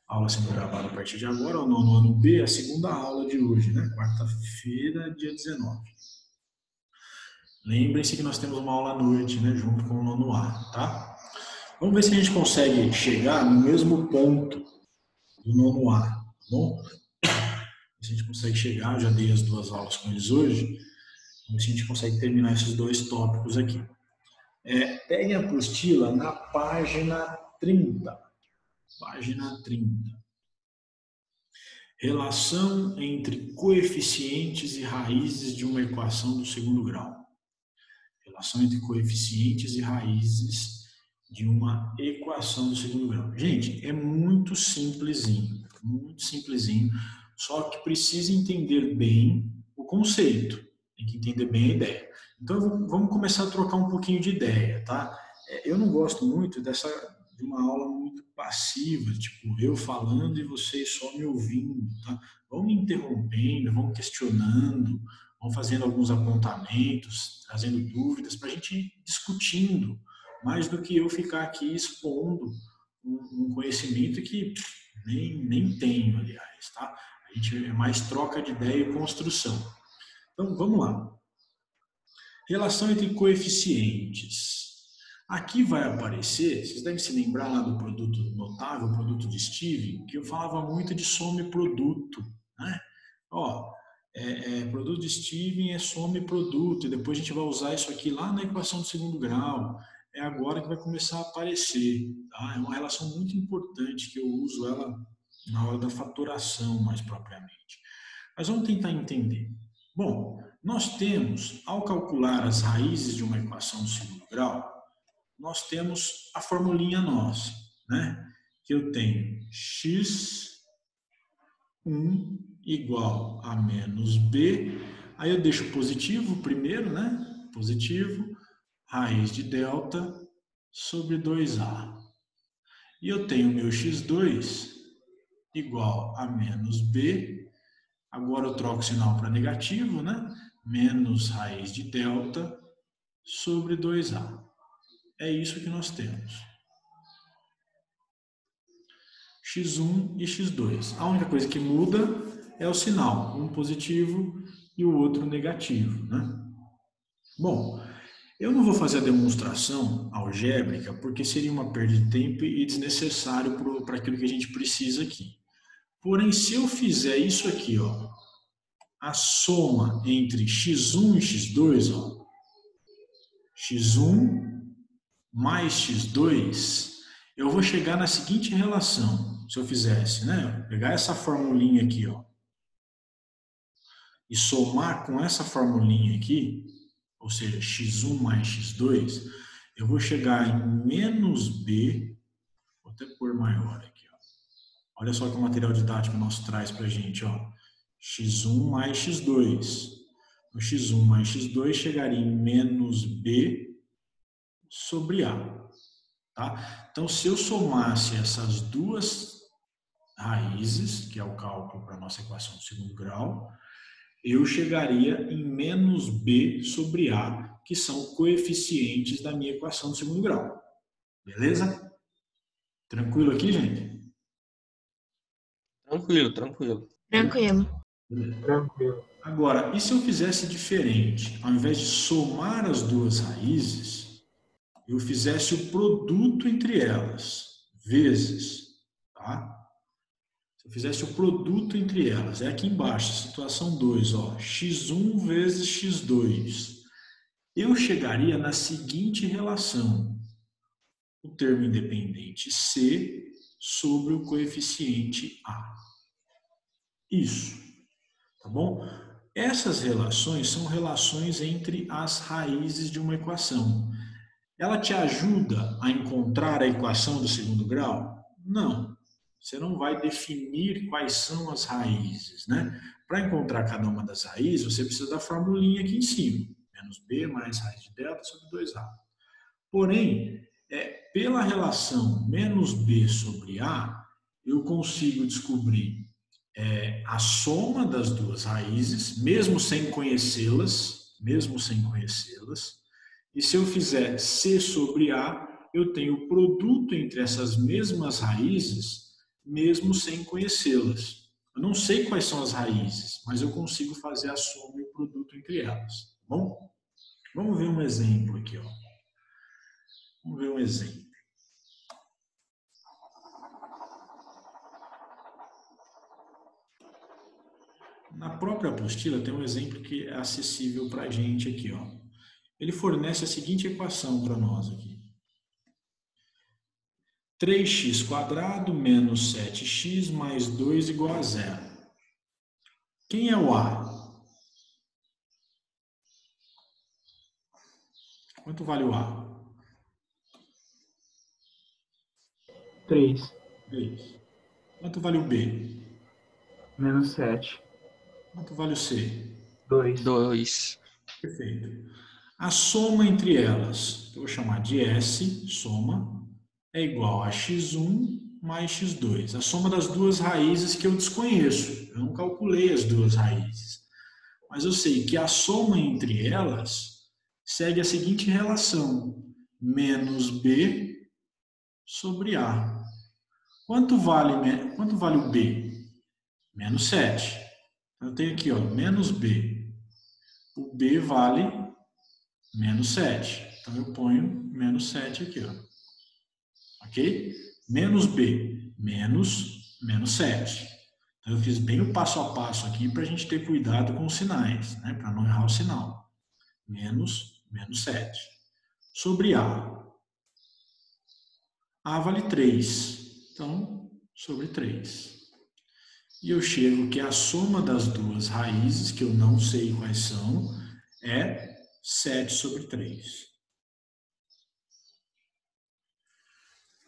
Aula sendo gravada a partir de agora, o nono ano B, a segunda aula de hoje, né? Quarta-feira, dia 19. Lembrem-se que nós temos uma aula à noite, né? Junto com o nono A, tá? Vamos ver se a gente consegue chegar no mesmo ponto do nono A, tá bom? Se a gente consegue chegar, eu já dei as duas aulas com eles hoje, vamos ver se a gente consegue terminar esses dois tópicos aqui. Peguem a apostila na página 30. Página 30. Relação entre coeficientes e raízes de uma equação do segundo grau. Relação entre coeficientes e raízes de uma equação do segundo grau. Gente, é muito simplesinho, só que precisa entender bem o conceito, tem que entender bem a ideia. Então, vamos começar a trocar um pouquinho de ideia, tá? Eu não gosto muito de uma aula muito passiva, tipo, eu falando e vocês só me ouvindo, tá? Vão me interrompendo, vão questionando, vão fazendo alguns apontamentos, trazendo dúvidas, para a gente ir discutindo, mais do que eu ficar aqui expondo um conhecimento que nem tenho, aliás, tá? A gente é mais troca de ideia e construção. Então, vamos lá. Relação entre coeficientes. Aqui vai aparecer, vocês devem se lembrar lá do produto notável, produto de Stevens, que eu falava muito de soma e produto, né? Ó, produto de Stevens é soma e produto, e depois a gente vai usar isso aqui lá na equação do segundo grau. É agora que vai começar a aparecer, tá? É uma relação muito importante que eu uso ela na hora da fatoração, mais propriamente. Mas vamos tentar entender. Bom, nós temos, ao calcular as raízes de uma equação do segundo grau, nós temos a formulinha nossa, né? Que eu tenho x1 igual a menos b, aí eu deixo positivo primeiro, né? Positivo, raiz de delta sobre 2a. E eu tenho meu x2 igual a menos b, agora eu troco o sinal para negativo, né? Menos raiz de delta sobre 2a. É isso que nós temos. x1 e x2. A única coisa que muda é o sinal, um positivo e o outro negativo, né? Bom, eu não vou fazer a demonstração algébrica porque seria uma perda de tempo e desnecessário para aquilo que a gente precisa aqui. Porém, se eu fizer isso aqui, ó, a soma entre x1 e x2, ó, x1 mais x2, eu vou chegar na seguinte relação, se eu fizesse, né? Pegar essa formulinha aqui, ó, e somar com essa formulinha aqui, ou seja, x1 mais x2, eu vou chegar em menos b, vou até pôr maior aqui, ó. Olha só que o material didático nosso traz pra gente, ó, x1 mais x2. O x1 mais x2 chegaria em menos b sobre a. Tá? Então, se eu somasse essas duas raízes, que é o cálculo para a nossa equação do segundo grau, eu chegaria em menos b sobre a, que são coeficientes da minha equação do segundo grau. Beleza? Tranquilo aqui, gente? Tranquilo, tranquilo. Tranquilo. Tranquilo. Agora, e se eu fizesse diferente? Ao invés de somar as duas raízes, eu fizesse o produto entre elas, vezes, tá? Se eu fizesse o produto entre elas, é aqui embaixo, situação 2, ó, x1 vezes x2. Eu chegaria na seguinte relação, o termo independente C sobre o coeficiente A. Isso, tá bom? Essas relações são relações entre as raízes de uma equação. Ela te ajuda a encontrar a equação do segundo grau? Não. Você não vai definir quais são as raízes, né? Para encontrar cada uma das raízes, você precisa da formulinha aqui em cima. Menos b mais raiz de delta sobre 2a. Porém, pela relação menos b sobre a, eu consigo descobrir a soma das duas raízes, mesmo sem conhecê-las, e se eu fizer C sobre A, eu tenho o produto entre essas mesmas raízes mesmo sem conhecê-las. Eu não sei quais são as raízes, mas eu consigo fazer a soma e o produto entre elas. Tá bom? Vamos ver um exemplo aqui. Ó. Vamos ver um exemplo. Na própria apostila tem um exemplo que é acessível para a gente aqui. Ó. Ele fornece a seguinte equação para nós aqui. 3x² menos 7x mais 2 igual a 0. Quem é o A? Quanto vale o A? 3. 3. Quanto vale o B? Menos 7. Quanto vale o C? 2. 2. Perfeito. A soma entre elas, que eu vou chamar de S, soma, é igual a x1 mais x2. A soma das duas raízes que eu desconheço. Eu não calculei as duas raízes. Mas eu sei que a soma entre elas segue a seguinte relação. Menos B sobre A. Quanto vale o B? Menos 7. Então, eu tenho aqui, ó, menos B. O B vale menos 7. Então, eu ponho menos 7 aqui. Ó. Ok? Menos B, menos 7. Então, eu fiz bem o passo a passo aqui para a gente ter cuidado com os sinais, né? Para não errar o sinal. Menos 7. Sobre A. A vale 3. Então, sobre 3. E eu chego que a soma das duas raízes, que eu não sei quais são, é 7 sobre 3.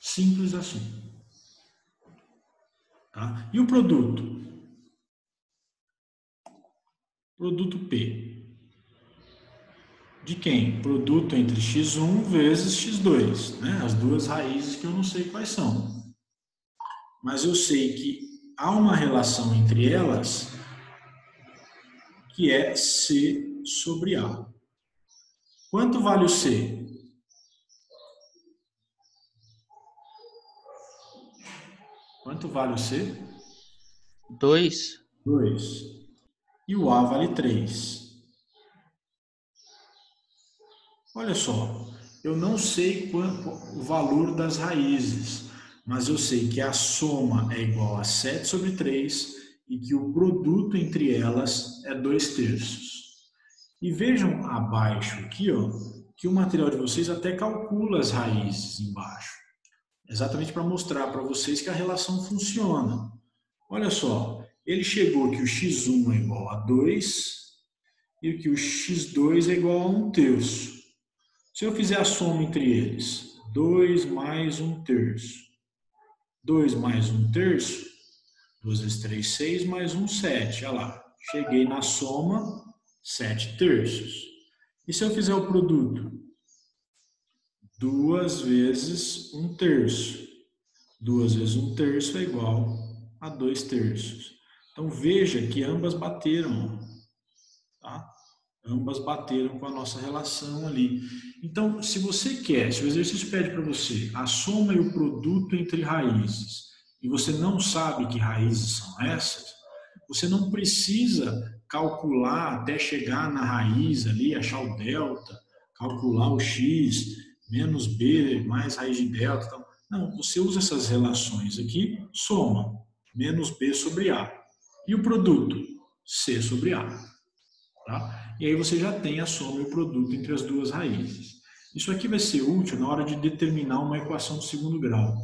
Simples assim. Tá? E o produto? Produto P. De quem? Produto entre x1 vezes x2. Né? As duas raízes que eu não sei quais são. Mas eu sei que há uma relação entre elas que é C sobre A. Quanto vale o C? Quanto vale o C? 2. 2. E o A vale 3. Olha só, eu não sei o valor das raízes, mas eu sei que a soma é igual a 7 sobre 3 e que o produto entre elas é 2/3. E vejam abaixo aqui, ó, que o material de vocês até calcula as raízes embaixo. Exatamente para mostrar para vocês que a relação funciona. Olha só, ele chegou que o x1 é igual a 2 e que o x2 é igual a 1/3. Se eu fizer a soma entre eles, 2 mais 1/3. 2 mais 1/3, 2 vezes 3, 6, mais 1, 7. Olha lá, cheguei na soma, 7/3. E se eu fizer o produto? 2 vezes 1/3. 2 vezes 1/3 é igual a 2/3. Então veja que ambas bateram. Tá? Ambas bateram com a nossa relação ali. Então, se você quer, se o exercício pede para você a soma e o produto entre raízes, e você não sabe que raízes são essas, você não precisa calcular até chegar na raiz ali, achar o delta, calcular o x, menos b, mais raiz de delta. Então, não, você usa essas relações aqui, soma, menos b sobre a. E o produto? C sobre a. Tá? E aí você já tem a soma e o produto entre as duas raízes. Isso aqui vai ser útil na hora de determinar uma equação de segundo grau.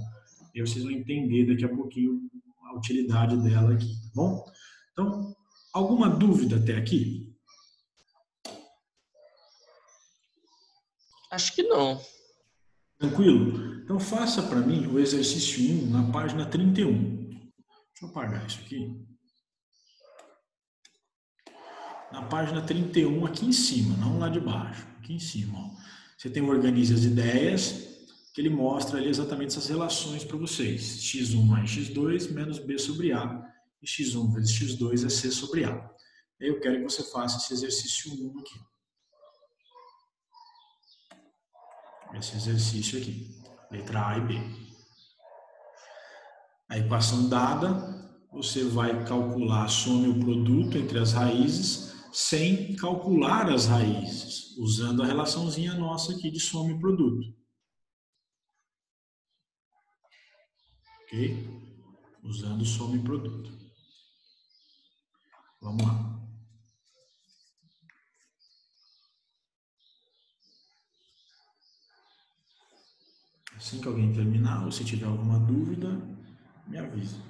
E aí vocês vão entender daqui a pouquinho a utilidade dela aqui, tá bom? Então, alguma dúvida até aqui? Acho que não. Tranquilo? Então faça para mim o exercício 1 na página 31. Deixa eu apagar isso aqui. Na página 31, aqui em cima, não lá de baixo, aqui em cima. Ó. Você tem o Organize as Ideias, que ele mostra ali exatamente essas relações para vocês. x1 mais x2 menos b sobre a. E x1 vezes x2 é c sobre a. Eu quero que você faça esse exercício 1 aqui. Esse exercício aqui. Letra A e B. A equação dada, você vai calcular a soma e o produto entre as raízes sem calcular as raízes, usando a relaçãozinha nossa aqui de soma e produto. Ok? Usando soma e produto. Vamos lá. Assim que alguém terminar, ou se tiver alguma dúvida, me avisa.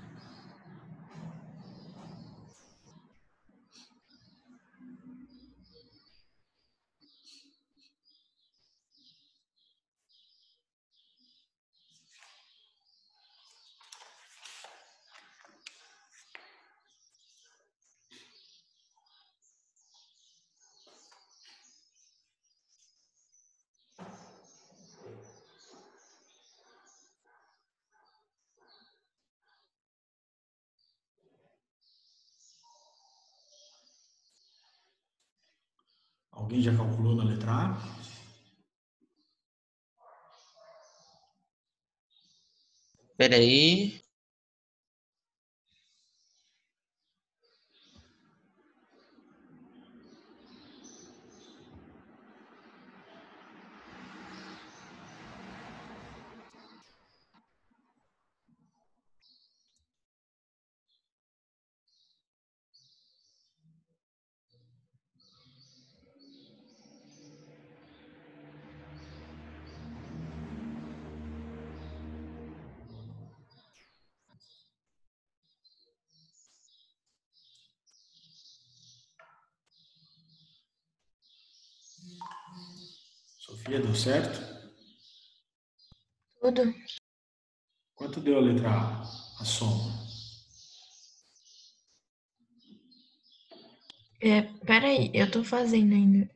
Alguém já calculou na letra A? Espera aí. Sofia, deu certo? Tudo. Quanto deu a letra A? A soma. Peraí, eu tô fazendo ainda.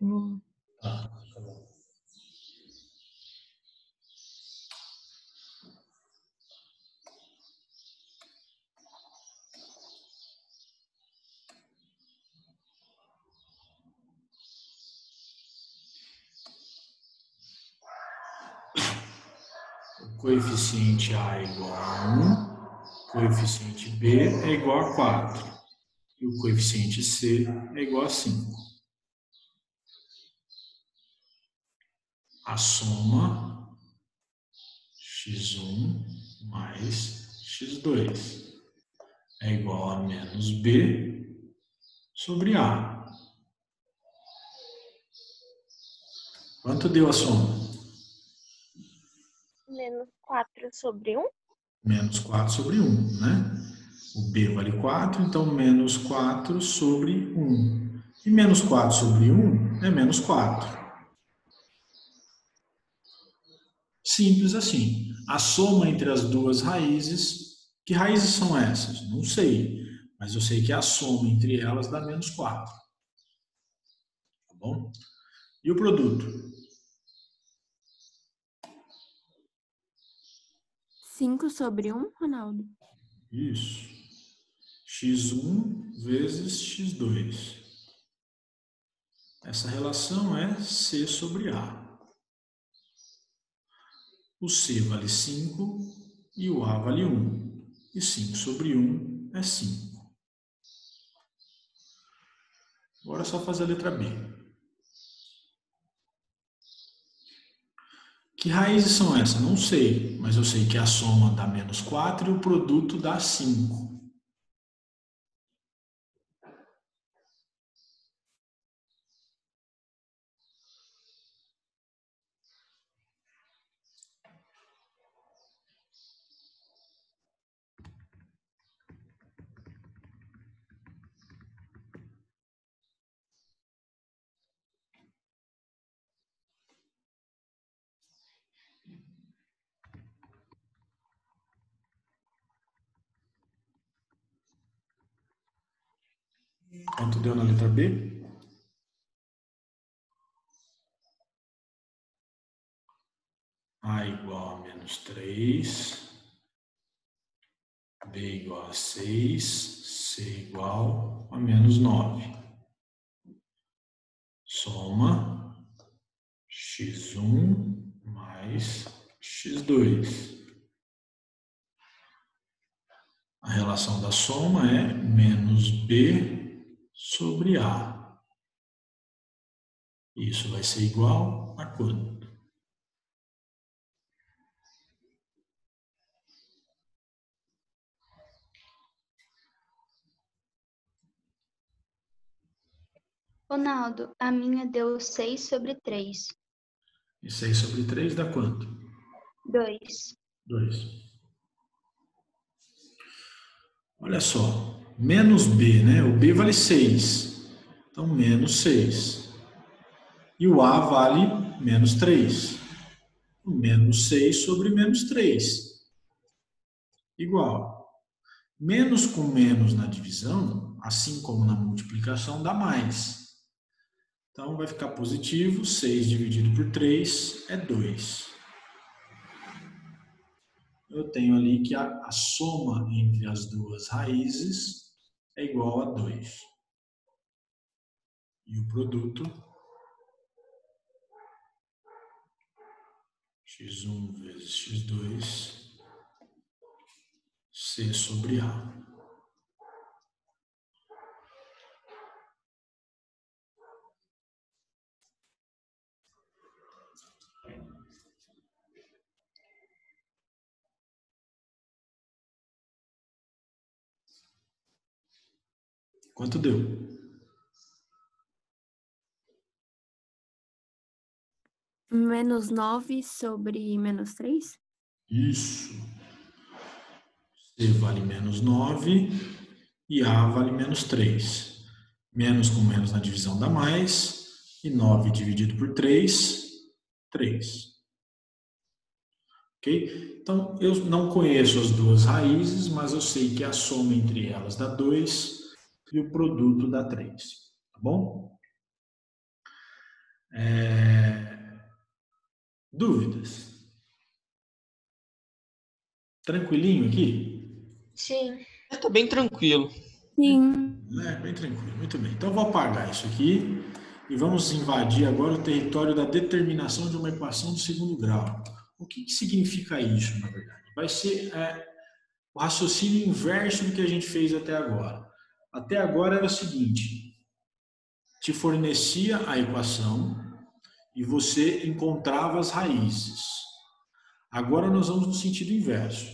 Tá, tá bom. O coeficiente A é igual a 1, o coeficiente B é igual a 4 e o coeficiente C é igual a 5. A soma x1 mais x2 é igual a menos B sobre A. Quanto deu a soma? Menos 4 sobre 1. Menos 4 sobre 1, né? O B vale 4, então menos 4 sobre 1. E menos 4 sobre 1 é menos 4. Simples assim. A soma entre as duas raízes, que raízes são essas? Não sei, mas eu sei que a soma entre elas dá menos 4. Tá bom? E o produto? 5 sobre 1, Ronaldo. Isso. x1 vezes x2. Essa relação é C sobre A. O C vale 5 e o A vale 1. E 5 sobre 1 é 5. Agora é só fazer a letra B. Que raízes são essas? Não sei, mas eu sei que a soma dá menos 4 e o produto dá 5. Quanto deu na letra B? A igual a menos 3. B igual a 6. C igual a menos 9. Soma x1 mais x2. A relação da soma é menos B sobre A. Isso vai ser igual a quanto? Ronaldo, a minha deu 6 sobre 3. E 6 sobre 3 dá quanto? 2. 2. Olha só, menos B, né? O B vale 6. Então, menos 6. E o A vale menos 3. Menos 6 sobre menos 3. Igual. Menos com menos na divisão, assim como na multiplicação, dá mais. Então, vai ficar positivo. 6 dividido por 3 é 2. Eu tenho ali que a soma entre as duas raízes é igual a 2. E o produto, x1 vezes x2, c sobre a. Quanto deu? Menos 9 sobre menos 3? Isso. C vale menos 9 e A vale menos 3. Menos com menos na divisão dá mais. E 9 dividido por 3, 3. Ok? Então, eu não conheço as duas raízes, mas eu sei que a soma entre elas dá 2 e o produto dá 3. Tá bom? Dúvidas? Tranquilinho aqui? Sim. Tá bem tranquilo. Sim. Bem tranquilo, muito bem. Então, eu vou apagar isso aqui e vamos invadir agora o território da determinação de uma equação do segundo grau. O que significa isso, na verdade? Vai ser o raciocínio inverso do que a gente fez até agora. Até agora era o seguinte: te fornecia a equação e você encontrava as raízes. Agora nós vamos no sentido inverso.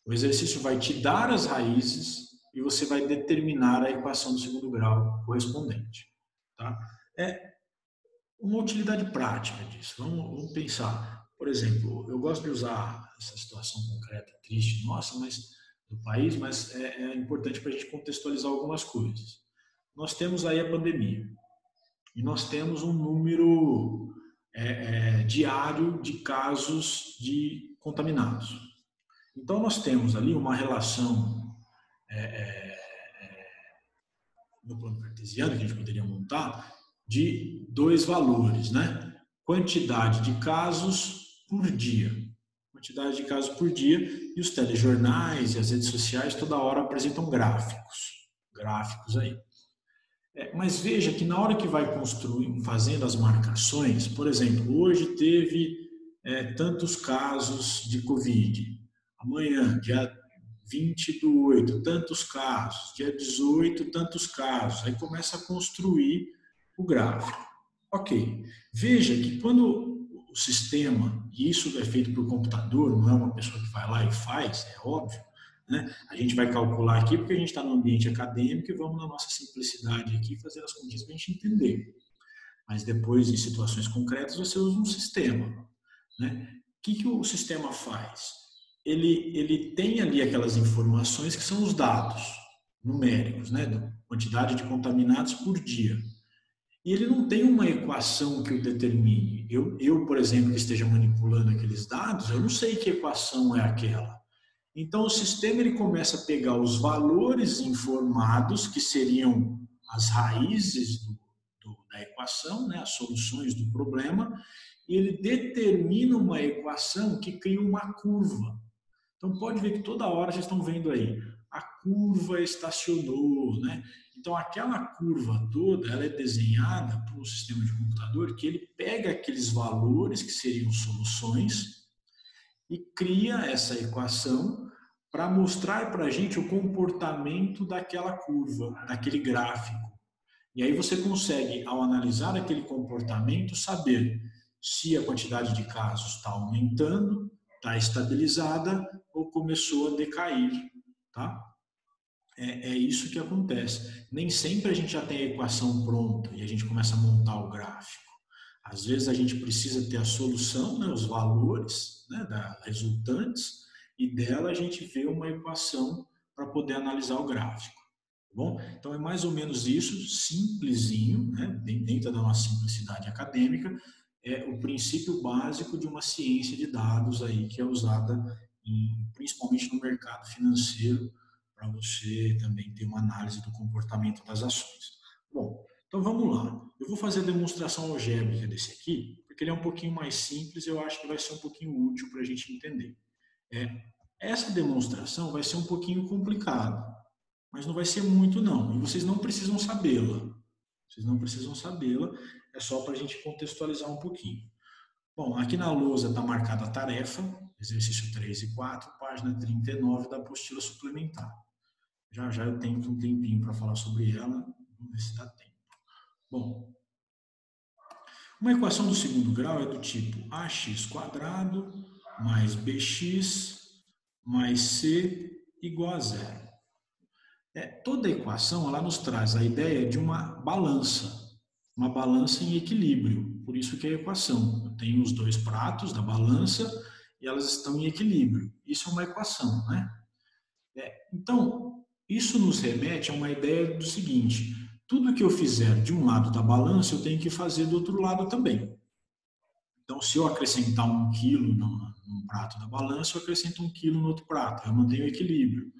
O exercício vai te dar as raízes e você vai determinar a equação do segundo grau correspondente. Tá? É uma utilidade prática disso. Vamos pensar. Por exemplo, eu gosto de usar essa situação concreta, triste, nossa, mas do país, mas é importante para a gente contextualizar algumas coisas. Nós temos aí a pandemia e nós temos um número diário de casos de contaminados. Então, nós temos ali uma relação no plano cartesiano, que a gente poderia montar, de dois valores, né? Quantidade de casos por dia. Quantidade de casos por dia, e os telejornais e as redes sociais toda hora apresentam gráficos aí. Mas veja que na hora que vai construindo, fazendo as marcações, por exemplo, hoje teve tantos casos de Covid, amanhã, dia 20/8, tantos casos, dia 18, tantos casos, aí começa a construir o gráfico. Ok, veja que quando o sistema, e isso é feito por computador, não é uma pessoa que vai lá e faz, é óbvio, né? A gente vai calcular aqui porque a gente está no ambiente acadêmico e vamos na nossa simplicidade aqui fazer as contas para a gente entender. Mas depois, em situações concretas, você usa um sistema, né? O que o sistema faz? Ele tem ali aquelas informações que são os dados numéricos, né? Da quantidade de contaminados por dia. E ele não tem uma equação que o determine. Eu, por exemplo, que esteja manipulando aqueles dados, eu não sei que equação é aquela. Então, o sistema ele começa a pegar os valores informados, que seriam as raízes da equação, né, as soluções do problema, e ele determina uma equação que cria uma curva. Então, pode ver que toda hora vocês estão vendo aí, a curva estacionou, né? Então, aquela curva toda, ela é desenhada por um sistema de computador que ele pega aqueles valores que seriam soluções e cria essa equação para mostrar para a gente o comportamento daquela curva, daquele gráfico. E aí você consegue, ao analisar aquele comportamento, saber se a quantidade de casos está aumentando, está estabilizada ou começou a decair, tá? É isso que acontece. Nem sempre a gente já tem a equação pronta e a gente começa a montar o gráfico. Às vezes a gente precisa ter a solução, né, os valores, né, resultantes, e dela a gente vê uma equação para poder analisar o gráfico. Tá bom? Então é mais ou menos isso, simplesinho, né, dentro da nossa simplicidade acadêmica, é o princípio básico de uma ciência de dados aí que é usada principalmente no mercado financeiro, para você também ter uma análise do comportamento das ações. Bom, então vamos lá. Eu vou fazer a demonstração algébrica desse aqui, porque ele é um pouquinho mais simples e eu acho que vai ser um pouquinho útil para a gente entender. Essa demonstração vai ser um pouquinho complicada, mas não vai ser muito não, e vocês não precisam sabê-la. Vocês não precisam sabê-la, é só para a gente contextualizar um pouquinho. Bom, aqui na lousa está marcada a tarefa, exercício 3 e 4, página 39 da apostila suplementar. Já já eu tenho um tempinho para falar sobre ela, vamos ver se dá tempo. Bom, uma equação do segundo grau é do tipo ax² mais bx mais c igual a zero. Toda equação ela nos traz a ideia de uma balança em equilíbrio, por isso que é a equação. Eu tenho os dois pratos da balança e elas estão em equilíbrio. Isso é uma equação, né? Então, isso nos remete a uma ideia do seguinte: tudo que eu fizer de um lado da balança, eu tenho que fazer do outro lado também. Então, se eu acrescentar 1 quilo num prato da balança, eu acrescento 1 quilo no outro prato, eu mantenho o equilíbrio.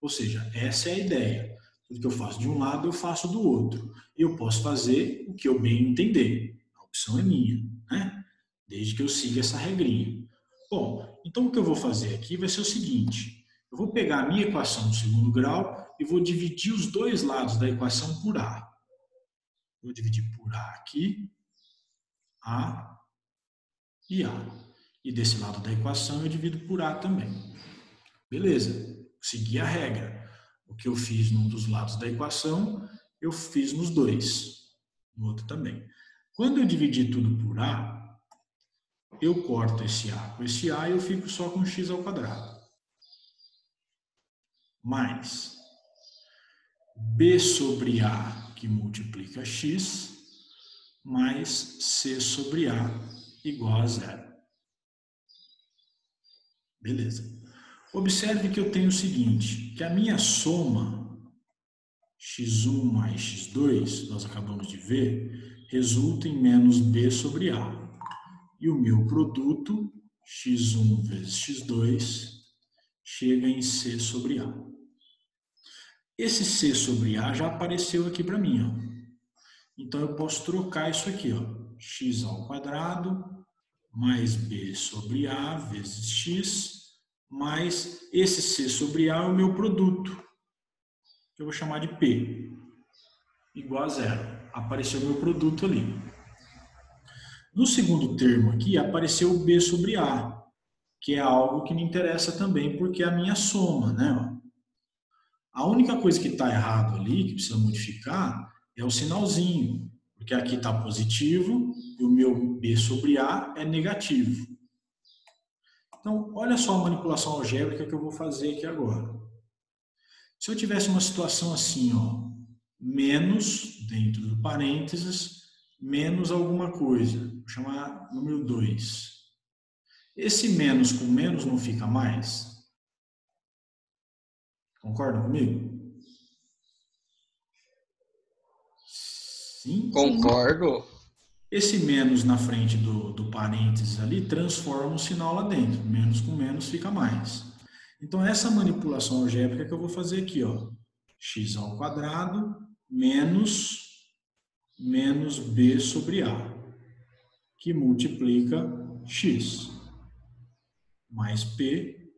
Ou seja, essa é a ideia. Tudo que eu faço de um lado, eu faço do outro. Eu posso fazer o que eu bem entender. A opção é minha, né? Desde que eu siga essa regrinha. Bom, então o que eu vou fazer aqui vai ser o seguinte: eu vou pegar a minha equação do segundo grau e vou dividir os dois lados da equação por A. Vou dividir por A aqui, A e A. E desse lado da equação eu divido por A também. Beleza, segui a regra. O que eu fiz num dos lados da equação, eu fiz nos dois, no outro também. Quando eu dividir tudo por A, eu corto esse A com esse A e eu fico só com x ao quadrado. Mais B sobre A, que multiplica x, mais C sobre A, igual a zero. Beleza. Observe que eu tenho o seguinte, que a minha soma, x1 mais x2, nós acabamos de ver, resulta em menos B sobre A. E o meu produto, x1 vezes x2, chega em C sobre A. Esse C sobre A já apareceu aqui para mim, ó. Então eu posso trocar isso aqui, ó, x ao quadrado mais B sobre A vezes x, mais esse C sobre A é o meu produto, que eu vou chamar de P, igual a zero. Apareceu o meu produto ali. No segundo termo aqui, apareceu o B sobre A, que é algo que me interessa também, porque é a minha soma, né? A única coisa que está errado ali, que precisa modificar, é o sinalzinho, porque aqui está positivo e o meu B sobre A é negativo. Então, olha só a manipulação algébrica que eu vou fazer aqui agora. Se eu tivesse uma situação assim, ó, menos, dentro do parênteses, menos alguma coisa, vou chamar número 2. Esse menos com menos não fica mais? Concorda comigo? Sim? Concordo. Esse menos na frente do parênteses ali transforma um sinal lá dentro. Menos com menos fica mais. Então, essa manipulação algébrica que eu vou fazer aqui, ó, x ao quadrado menos B sobre A, que multiplica x, mais P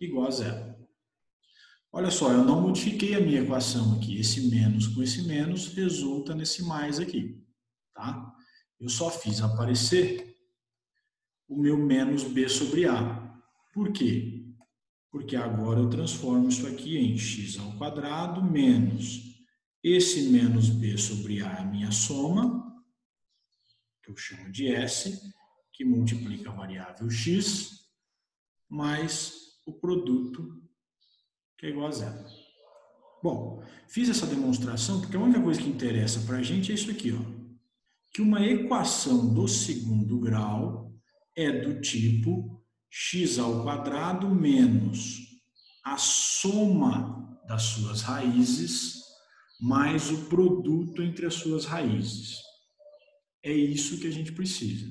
igual a zero. Olha só, eu não modifiquei a minha equação aqui. Esse menos com esse menos resulta nesse mais aqui, tá? Eu só fiz aparecer o meu menos B sobre A. Por quê? porque agora eu transformo isso aqui em x ao quadrado menos esse menos b sobre a é a minha soma, que eu chamo de S, que multiplica a variável x, mais o produto, que é igual a zero. Bom, fiz essa demonstração porque a única coisa que interessa para a gente é isso aqui, ó, que uma equação do segundo grau é do tipo x ao quadrado menos a soma das suas raízes mais o produto entre as suas raízes. É isso que a gente precisa,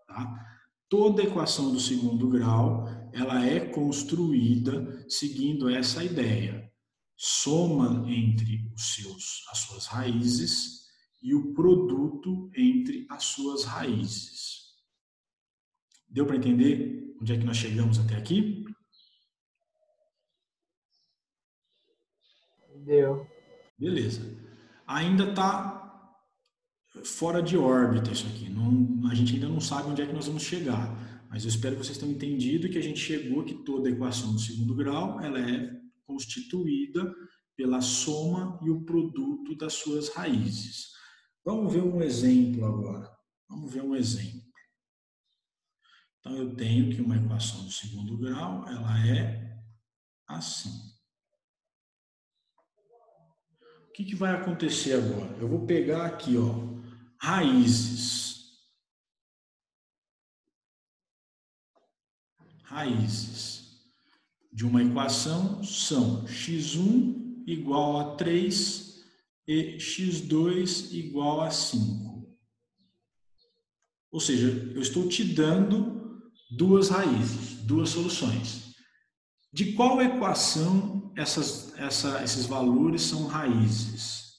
tá? Toda equação do segundo grau, ela é construída seguindo essa ideia. Soma entre as suas raízes e o produto entre as suas raízes. Deu para entender onde é que nós chegamos até aqui? Deu. Beleza. Ainda está fora de órbita isso aqui. A gente ainda não sabe onde é que nós vamos chegar. Mas eu espero que vocês tenham entendido que a gente chegou que toda equação do segundo grau ela é constituída pela soma e o produto das suas raízes. Vamos ver um exemplo agora. Vamos ver um exemplo. Então, eu tenho que uma equação do segundo grau, ela é assim. O que vai acontecer agora? Eu vou pegar aqui, ó, raízes. Raízes de uma equação são x1 igual a 3 e x2 igual a 5. Ou seja, eu estou te dando duas raízes, duas soluções. De qual equação esses valores são raízes?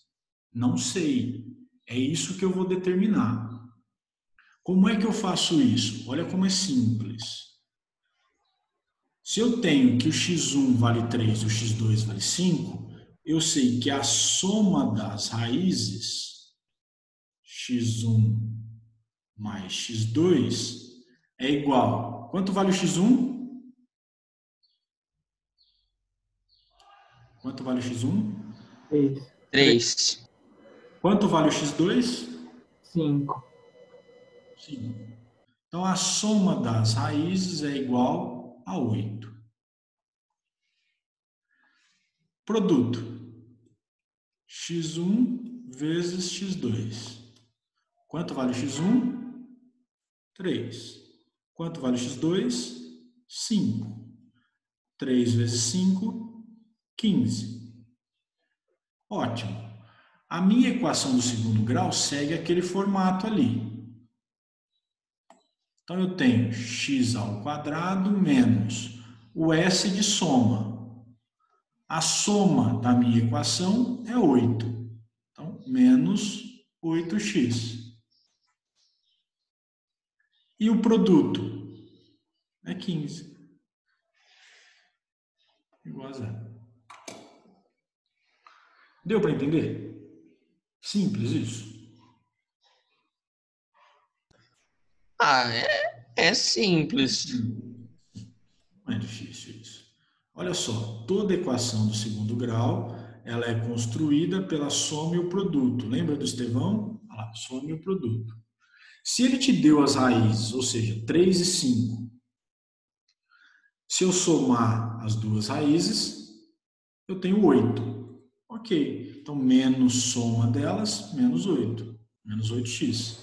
Não sei. É isso que eu vou determinar. Como é que eu faço isso? Olha como é simples. Se eu tenho que o x1 vale 3 e o x2 vale 5, eu sei que a soma das raízes, x1 mais x2, é igual. Quanto vale o x1? Quanto vale o x1? 3. Quanto vale o x2? 5. 5. Então, a soma das raízes é igual a 8. Produto. x1 vezes x2. Quanto vale o x1? 3. Quanto vale o x2? 5. 3 vezes 5, 15. Ótimo. A minha equação do segundo grau segue aquele formato ali. Então, eu tenho x ao quadrado menos o S de soma. A soma da minha equação é 8. Então, menos 8x. E o produto é 15. Igual a zero. Deu para entender? Simples isso. É simples. Não é difícil isso. Olha só, toda equação do segundo grau, ela é construída pela soma e o produto. Lembra do Estevão? Olha lá, soma e o produto. Se ele te deu as raízes, ou seja, 3 e 5, se eu somar as duas raízes, eu tenho 8. Ok, então menos soma delas, menos 8. Menos 8x.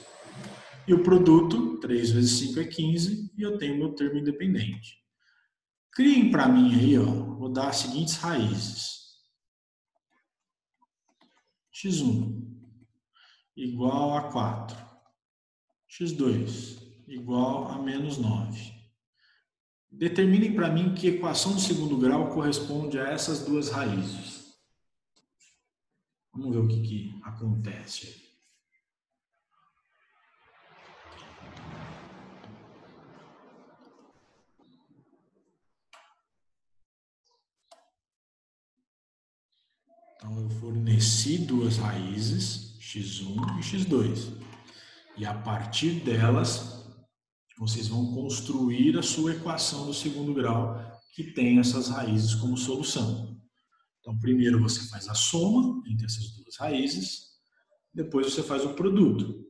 E o produto, 3 vezes 5 é 15, e eu tenho meu termo independente. Criem para mim aí, ó, vou dar as seguintes raízes. x1 igual a 4. x2 igual a menos 9. Determinem para mim que equação do segundo grau corresponde a essas duas raízes. Vamos ver o que acontece aí. Então, eu forneci duas raízes, x1 e x2. E a partir delas, vocês vão construir a sua equação do segundo grau, que tem essas raízes como solução. Então, primeiro você faz a soma entre essas duas raízes, depois você faz o produto.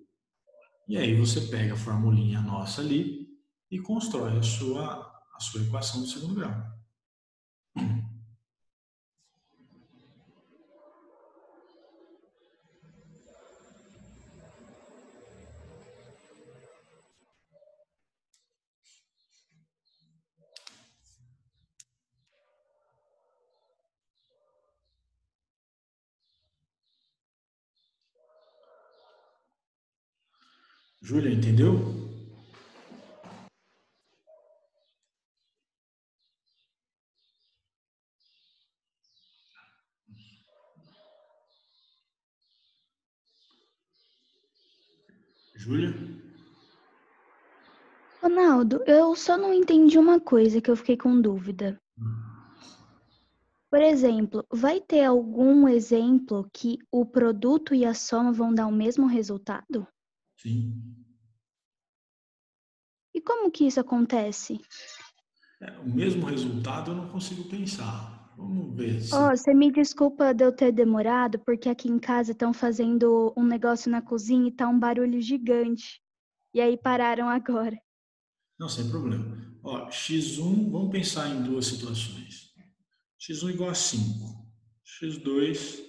E aí você pega a formulinha nossa ali e constrói a sua equação do segundo grau. Júlia, entendeu? Júlia? Ronaldo, eu só não entendi uma coisa que eu fiquei com dúvida. Por exemplo, vai ter algum exemplo que o produto e a soma vão dar o mesmo resultado? Sim. E como que isso acontece? O mesmo resultado eu não consigo pensar. Vamos ver se... Você me desculpa de eu ter demorado, porque aqui em casa estão fazendo um negócio na cozinha e tá um barulho gigante. E aí pararam agora. Não, sem problema. X1, vamos pensar em duas situações. X1 igual a 5. X2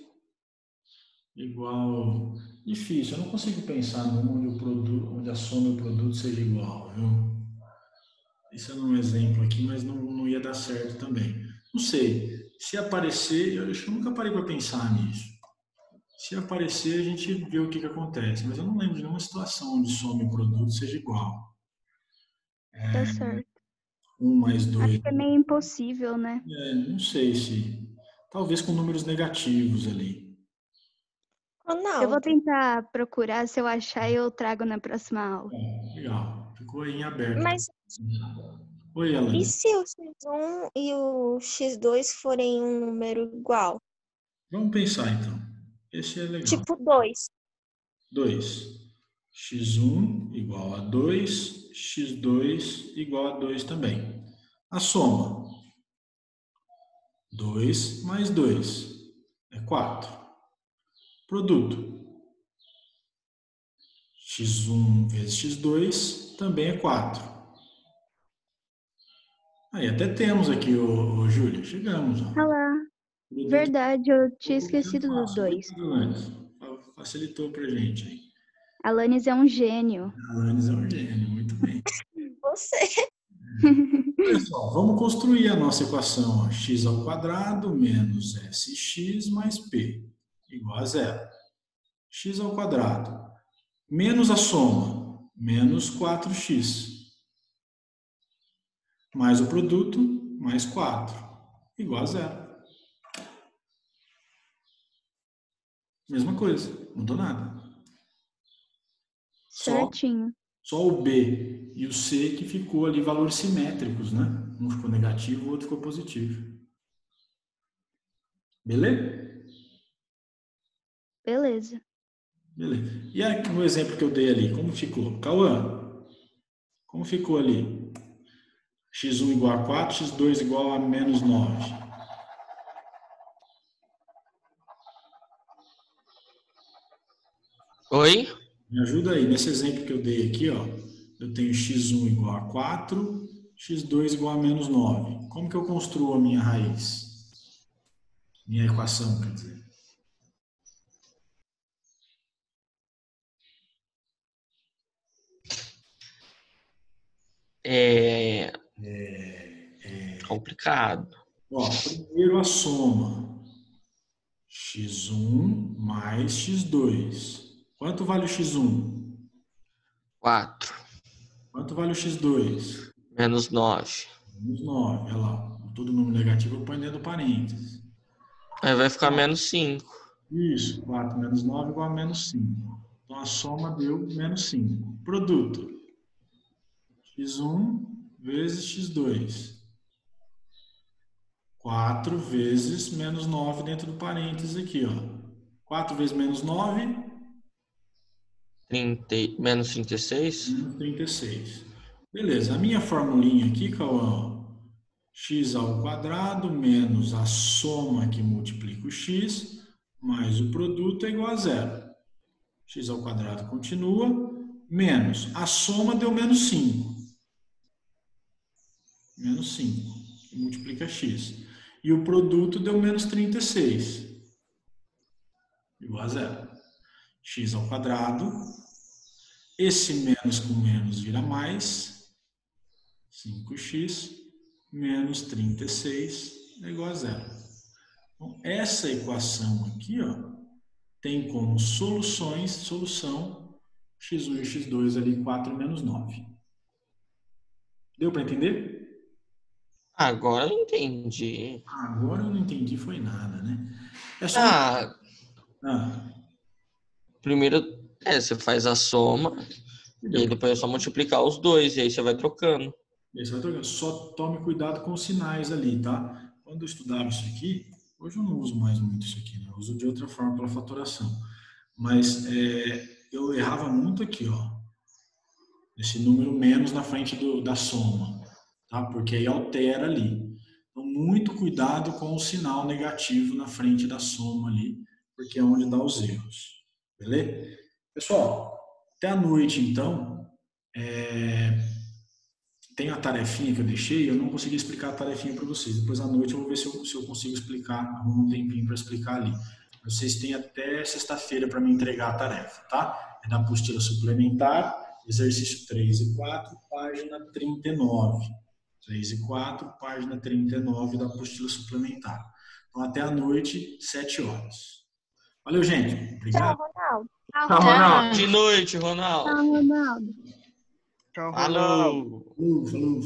igual... Difícil, eu não consigo pensar onde a soma e o produto seja igual, viu? Isso é um exemplo aqui, mas não ia dar certo também. Não sei. Se aparecer, eu nunca parei para pensar nisso. Se aparecer, a gente vê o que acontece. Mas eu não lembro de nenhuma situação onde soma e produto seja igual. Tá certo. 1 mais 2. Acho que é meio impossível, né? Não sei se... Talvez com números negativos ali. Eu vou Ronaldo, tentar procurar, se eu achar, eu trago na próxima aula. Legal. Ficou aí em aberto. mas Oi, e Alane. se o X1 e o X2 forem um número igual? Vamos pensar então. Esse é legal. Tipo 2. 2. X1 igual a 2, X2 igual a 2 também. A soma. 2 mais 2 é 4. Produto. X1 vezes X2 também é 4. Aí até temos aqui, Júlia. Chegamos. Ah lá, Produto. verdade, eu tinha Ficou esquecido do fácil. 2. Obrigado, Alanis. Facilitou pra gente aí. Alanis é um gênio. Alanis é um gênio, muito bem. Você. Olha só, vamos construir a nossa equação. Ó. X ao quadrado menos SX mais P igual a zero. X ao quadrado menos a soma, menos 4x. Mais o produto, mais 4, igual a zero. Mesma coisa, não mudou nada. Certinho. Só o B e o C que ficou ali valores simétricos, né? Um ficou negativo, o outro ficou positivo. Beleza? Beleza. Beleza. E aqui no exemplo que eu dei ali, como ficou? Cauã, como ficou ali? X1 igual a 4, X2 igual a menos 9. Oi? Me ajuda aí. Nesse exemplo que eu dei aqui, ó, eu tenho x1 igual a 4, x2 igual a menos 9. Como que eu construo a minha raiz? Minha equação, quer dizer. É complicado. Ó, primeiro a soma. X1 mais x2. Quanto vale o x1? 4 Quanto vale o x2? menos 9. Menos 9, olha lá. Todo número negativo eu ponho dentro do parênteses. Aí vai ficar menos 5. Isso, 4 menos 9 igual a menos 5. Então a soma deu menos 5. Produto. X1 vezes x2. 4 vezes menos 9 dentro do parênteses aqui, ó. 4 vezes menos 9, Menos 36. menos 36. Beleza, a minha formulinha aqui, Cauã, x ao quadrado menos a soma que multiplica o x, mais o produto é igual a zero. X ao quadrado continua, menos a soma deu menos 5. Menos 5, que multiplica x. E o produto deu menos 36, igual a zero. X ao quadrado, esse menos com menos vira mais, 5x menos 36 é igual a zero. Então, essa equação aqui, ó, tem como solução x1 e x2 ali, 4 menos 9. Deu para entender? Agora eu entendi. Agora eu não entendi, foi nada, né? É só... Primeiro, você faz a soma e aí depois é só multiplicar os dois e aí você vai trocando. E aí você vai trocando. Só tome cuidado com os sinais ali, tá? Quando eu estudava isso aqui, hoje eu não uso mais muito isso aqui, né? Eu uso de outra forma pela fatoração. Mas eu errava muito aqui, ó. Esse número menos na frente da soma, tá? Porque aí altera ali. Então, muito cuidado com o sinal negativo na frente da soma ali, porque é onde dá os erros. Beleza? Pessoal, até a noite, então, tem a tarefinha que eu deixei, eu não consegui explicar a tarefinha para vocês. Depois à noite eu vou ver se eu consigo explicar, arrumo um tempinho para explicar ali. Vocês têm até sexta-feira para me entregar a tarefa, tá? É da apostila suplementar, exercício 3 e 4, página 39. 3 e 4, página 39 da apostila suplementar. Então, até a noite, 7 horas. Valeu, gente. Obrigado. Tchau, Ronaldo. Tchau, Ronaldo. De noite, Ronaldo. Tchau, Ronaldo. Tchau, Falou. Falou.